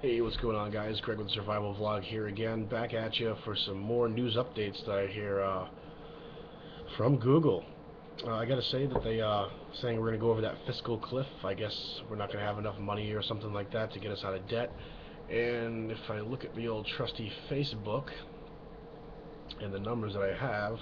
Hey, what's going on, guys? Greg with the Survival Vlog here again, back at you for some more news updates that I hear from Google. I gotta say that they saying we're gonna go over that fiscal cliff. I guess we're not gonna have enough money or something like that to get us out of debt. And if I look at the old trusty Facebook and the numbers that I have,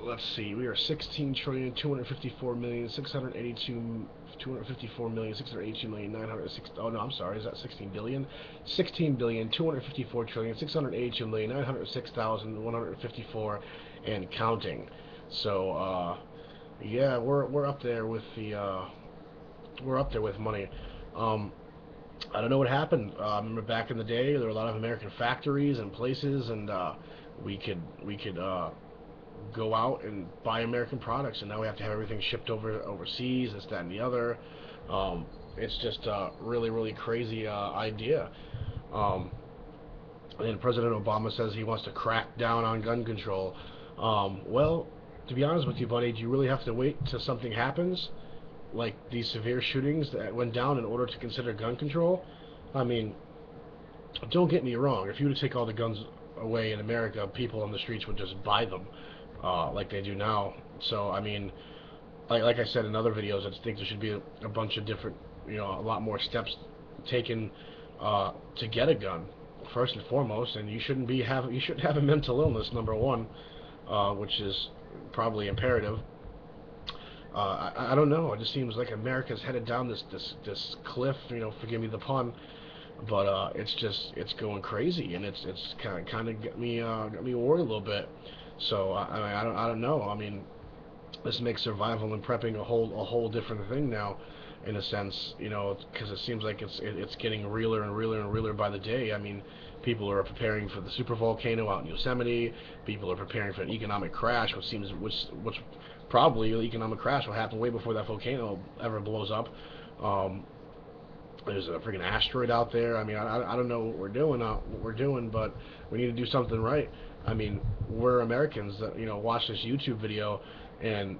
let's see. We are 16,254,682,254,682,906. Oh no, I'm sorry. Is that 16 billion? 16,254,682,906,154 and counting. So yeah, we're up there with the we're up there with money. Um, I don't know what happened. I remember back in the day, there were a lot of American factories and places, and we could go out and buy American products, and now we have to have everything shipped overseas, this, that, and the other. It's just a really, really crazy idea. Um, and President Obama says he wants to crack down on gun control. Well, to be honest with you, buddy, do you really have to wait till something happens, like these severe shootings that went down, in order to consider gun control? I mean, don't get me wrong. If you were to take all the guns away in America, people on the streets would just buy them, like they do now. So, I mean, like I said in other videos, I think there should be a bunch of different, a lot more steps taken to get a gun, first and foremost. And you shouldn't have a mental illness, number one, which is probably imperative. I don't know. It just seems like America's headed down this cliff. Forgive me the pun, but it's going crazy, and it's kind of got me worried a little bit. So I don't know. I mean, this makes survival and prepping a whole different thing now, in a sense, because it seems like it's getting realer and realer and realer by the day. I mean, people are preparing for the super volcano out in Yosemite. People are preparing for an economic crash, which probably the economic crash will happen way before that volcano ever blows up. Um, there's a freaking asteroid out there. I mean, I don't know what we're doing, but we need to do something right. I mean, we're Americans that watch this YouTube video, and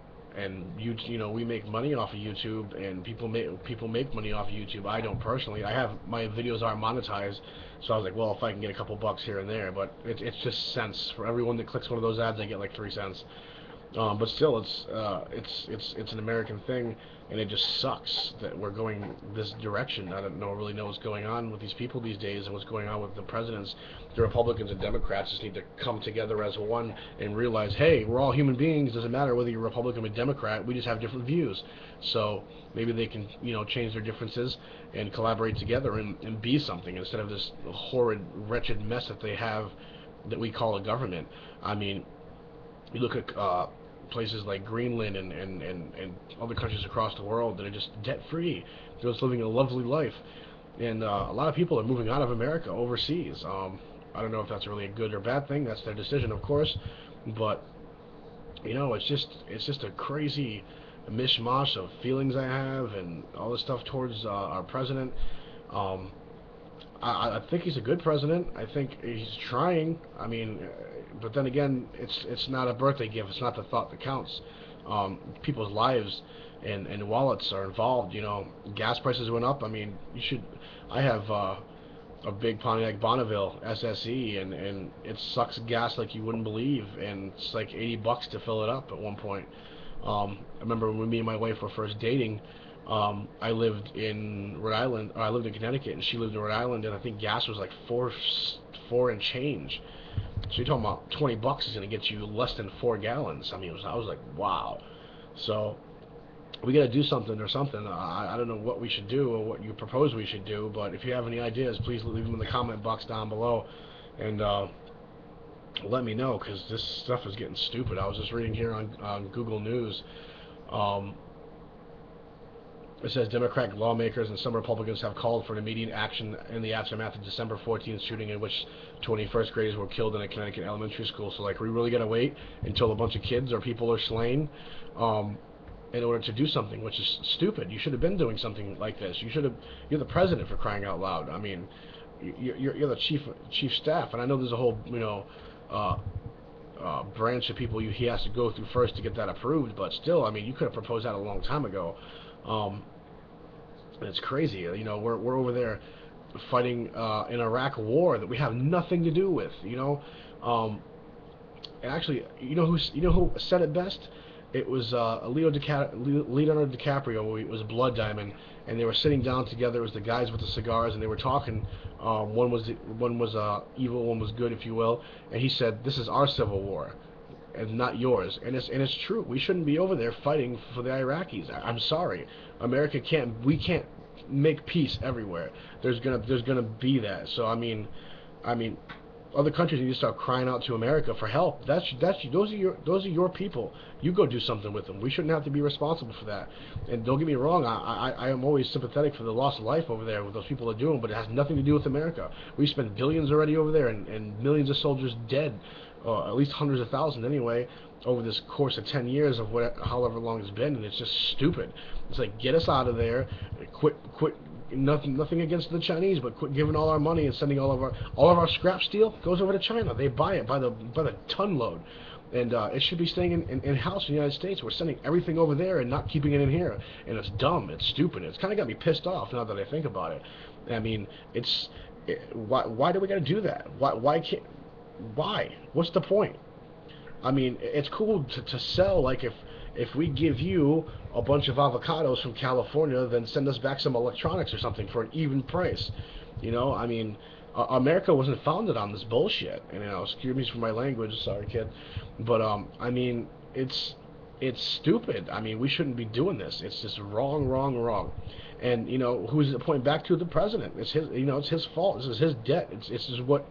we make money off of YouTube, and people make money off of YouTube. I don't personally. I have my videos aren't monetized, so I was like, well, if I can get a couple bucks here and there, but it's just cents for everyone that clicks one of those ads. I get like 3 cents. But still, it's an American thing, and it just sucks that we're going this direction. I don't really know what's going on with these people these days, and what's going on with the presidents. The Republicans and Democrats just need to come together as one and realize, hey, we're all human beings. It doesn't matter whether you're Republican or Democrat. We just have different views. So maybe they can change their differences and collaborate together and be something, instead of this horrid, wretched mess that they have, that we call a government. I mean, you look at places like Greenland and other countries across the world that are just debt free. They're just living a lovely life. And a lot of people are moving out of America overseas. I don't know if that's really a good or bad thing. That's their decision, of course. But it's just a crazy mishmash of feelings I have, and all this stuff towards our president. Um, I think he's a good president. I think he's trying. I mean, but then again, it's not a birthday gift. It's not the thought that counts. People's lives and wallets are involved. Gas prices went up. I mean, you should. I have a big Pontiac Bonneville SSE, and it sucks gas like you wouldn't believe, and it's like $80 to fill it up at one point. I remember when me and my wife were first dating. I lived in Rhode Island, or I lived in Connecticut, and she lived in Rhode Island, and I think gas was like four and change. So you're talking about $20 is going to get you less than 4 gallons. I mean, I was like, wow. So we got to do something or something. I don't know what we should do or what you propose we should do, but if you have any ideas, please leave them in the comment box down below, and let me know, because this stuff is getting stupid. I was just reading here on Google News. Um, It says Democratic lawmakers and some Republicans have called for an immediate action in the aftermath of December 14th shooting, in which 21st graders were killed in a Connecticut elementary school. So, like, we really gotta wait until a bunch of kids or people are slain, in order to do something, which is stupid. You should have been doing something like this. You're the president, for crying out loud. I mean, you're the chief staff, and I know there's a whole uh, branch of people he has to go through first to get that approved. But still, I mean, you could have proposed that a long time ago. Um, it's crazy. We're over there fighting an Iraq war that we have nothing to do with. And actually, you know who said it best? It was Leonardo DiCaprio. It was Blood Diamond, and they were sitting down together. It was the guys with the cigars, and they were talking. One was evil, one was good, if you will. And he said, "This is our civil war, and not yours." And it's true. We shouldn't be over there fighting for the Iraqis. I'm sorry, America can't. We can't make peace everywhere. There's gonna be that. So I mean, other countries need to start crying out to America for help. Those are your people. You go do something with them. We shouldn't have to be responsible for that. And don't get me wrong, I am always sympathetic for the loss of life over there, what those people are doing, but it has nothing to do with America. We spent billions already over there, and millions of soldiers dead, at least hundreds of thousands anyway, over this course of 10 years of however long it's been, and it's just stupid. It's like, get us out of there, quit. Nothing against the Chinese, but quit giving all our money and sending all of our scrap steel goes over to China. They buy it by the ton load, and it should be staying in house in the United States. We're sending everything over there and not keeping it in here, and it's dumb. It's stupid. It's kind of got me pissed off now that I think about it. I mean, why do we got to do that? Why can't why? What's the point? I mean, it's cool to sell, like, if we give you a bunch of avocados from California, then send us back some electronics or something for an even price. I mean, America wasn't founded on this bullshit. And excuse me for my language, sorry, kid, but I mean, it's stupid. I mean, we shouldn't be doing this. It's just wrong, wrong, wrong. And who's it pointing back to? The president. It's his. It's his fault. This is his debt. This is what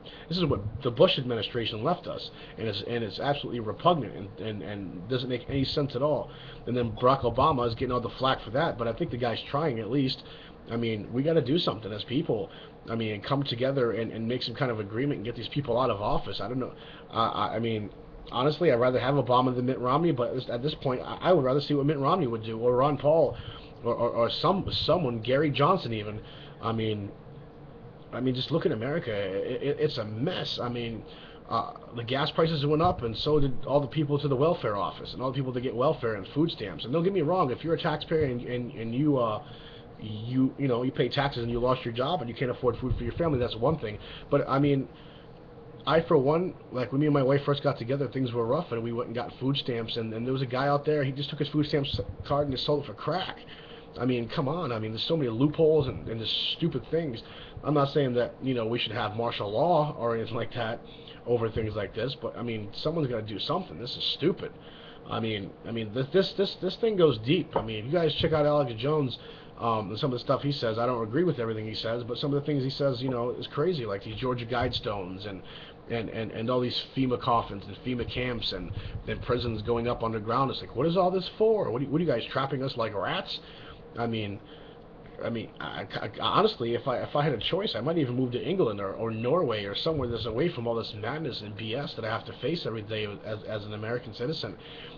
the Bush administration left us, and it's absolutely repugnant and doesn't make any sense at all. And then Barack Obama is getting all the flack for that, but I think the guy's trying at least. I mean, we got to do something as people. I mean, and come together and make some kind of agreement and get these people out of office. I don't know. I mean, honestly, I'd rather have Obama than Mitt Romney, but at this point, I would rather see what Mitt Romney would do, or Ron Paul, or someone, Gary Johnson even. I mean, just look at America. It's a mess. I mean, the gas prices went up, and so did all the people to the welfare office, and all the people that get welfare and food stamps. And don't get me wrong, if you're a taxpayer and you pay taxes and you lost your job and you can't afford food for your family, that's one thing. But I mean, I, for one, like when me and my wife first got together, things were rough, and we went and got food stamps, and there was a guy out there, he just took his food stamps card and just sold it for crack. I mean, come on. I mean, there's so many loopholes and just stupid things. I'm not saying that, we should have martial law or anything like that over things like this, but I mean, someone's got to do something. This is stupid. This thing goes deep. I mean, you guys check out Alex Jones, and some of the stuff he says. I don't agree with everything he says, but some of the things he says, is crazy, like these Georgia Guidestones and all these FEMA coffins and FEMA camps and prisons going up underground. It's like, what is all this for? What are you guys trapping us like rats? I mean, honestly, if I had a choice, I might even move to England or Norway or somewhere that's away from all this madness and BS that I have to face every day as an American citizen.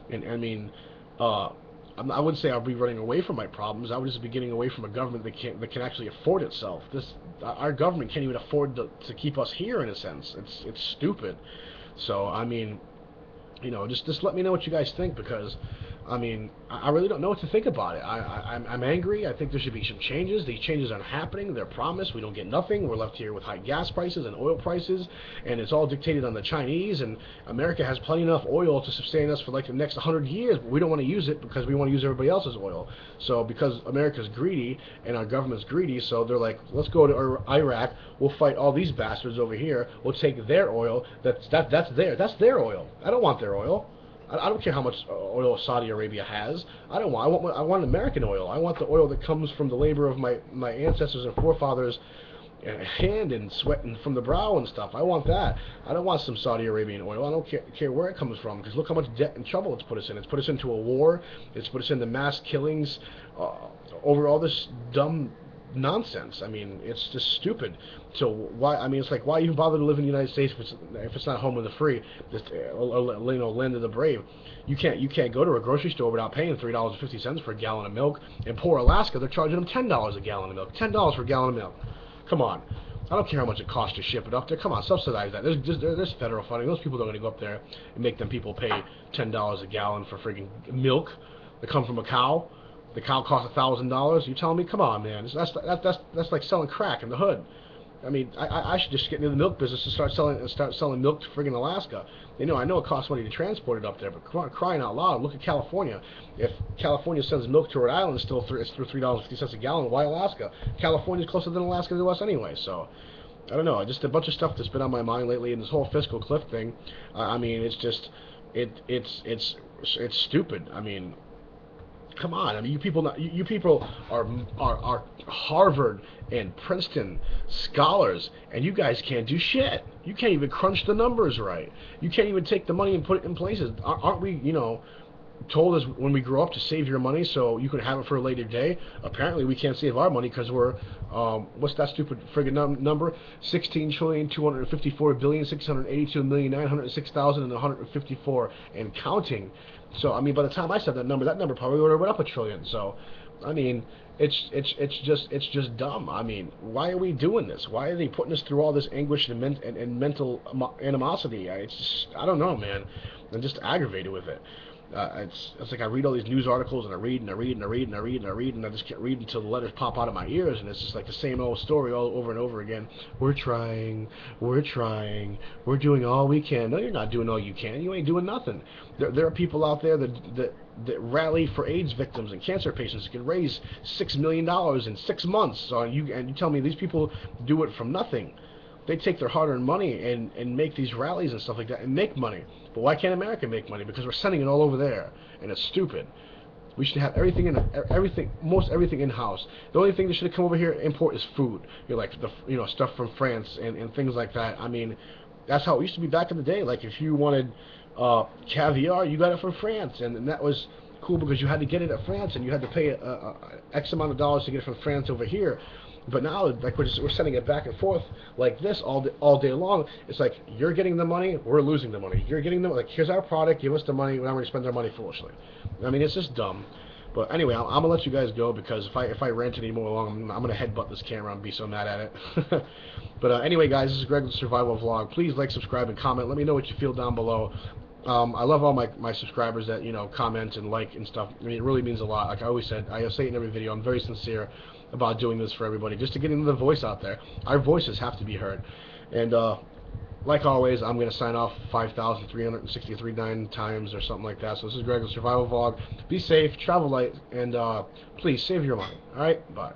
And I mean, I wouldn't say I'll be running away from my problems. I would just be getting away from a government that can actually afford itself. Our government can't even afford to keep us here, in a sense. It's stupid. So I mean, just let me know what you guys think, because I mean, I really don't know what to think about it. I'm angry. I think there should be some changes. These changes aren't happening. They're promised. We don't get nothing. We're left here with high gas prices and oil prices, and it's all dictated on the Chinese, and America has plenty enough oil to sustain us for like the next 100 years, but we don't want to use it because we want to use everybody else's oil. So because America's greedy and our government's greedy, so they're like, let's go to Iraq. We'll fight all these bastards over here. We'll take their oil. That's their oil. I don't want their oil. I don't care how much oil Saudi Arabia has. I want American oil. I want the oil that comes from the labor of my ancestors and forefathers, hand and sweat and from the brow and stuff. I want that. I don't want some Saudi Arabian oil. I don't care where it comes from, because look how much debt and trouble it's put us in. It's put us into a war. It's put us into mass killings over all this dumb nonsense. I mean, it's just stupid. So why? I mean, it's like, why even bother to live in the United States if it's not home of the free, just land of the brave? You can't go to a grocery store without paying $3.50 for a gallon of milk. In poor Alaska, they're charging them $10 a gallon of milk. $10 for a gallon of milk. Come on. I don't care how much it costs to ship it up there. Come on, subsidize that. There's federal funding. Those people don't going to go up there and make them people pay $10 a gallon for freaking milk that come from a cow. The cow costs $1,000. You telling me? Come on, man. That's like selling crack in the hood. I mean, I should just get into the milk business and start selling milk to friggin' Alaska. I know it costs money to transport it up there, but crying out loud, look at California. If California sends milk to Rhode Island, it's still $3.50 a gallon. Why Alaska? California's closer than Alaska to us anyway. So I don't know. Just a bunch of stuff that's been on my mind lately, and this whole fiscal cliff thing. I mean, it's just it's stupid. I mean, come on. I mean, you people are Harvard and Princeton scholars, and you guys can't do shit. You can't even crunch the numbers right. You can't even take the money and put it in places. Aren't we, told us when we grow up to save your money so you can have it for a later day? Apparently, we can't save our money because we're, what's that stupid friggin' number? 16,254,682,906,154 and counting. So, I mean, by the time I said that number probably would have went up a trillion. So, I mean, it's just dumb. I mean, why are we doing this? Why are they putting us through all this anguish and mental animosity? I don't know, man. I'm just aggravated with it. It's like I read all these news articles and I read and I read and I read and I read and I read and I just can't read until the letters pop out of my ears, and it's just like the same old story all over and over again. We're trying, we're doing all we can. No, you're not doing all you can. You ain't doing nothing. There are people out there that rally for AIDS victims and cancer patients that can raise $6 million in 6 months. So you tell me these people do it from nothing. They take their hard-earned money and make these rallies and stuff like that and make money. But why can't America make money? Because we're sending it all over there, and it's stupid. We should have most everything in house. The only thing that should come over here import is food. Like stuff from France and things like that. I mean, that's how it used to be back in the day. Like if you wanted caviar, you got it from France, and that was cool because you had to get it at France and you had to pay a X amount of dollars to get it from France over here. But now, like we're sending it back and forth like this all day long. It's like you're getting the money, we're losing the money. You're getting the like here's our product, give us the money. We're not going to spend our money foolishly. I mean, it's just dumb. But anyway, I'm gonna let you guys go because if I rant any more long, I'm gonna headbutt this camera and be so mad at it. But anyway, guys, this is Greg with the Survival Vlog. Please like, subscribe, and comment. Let me know what you feel down below. I love all my subscribers that comment and like and stuff. I mean, it really means a lot. Like I always said, I say it in every video. I'm very sincere about doing this for everybody, just to get the voice out there. Our voices have to be heard. And like always, I'm going to sign off 5,363 times or something like that. So this is Greg with Survival Vlog. Be safe, travel light, and please save your money. All right, bye.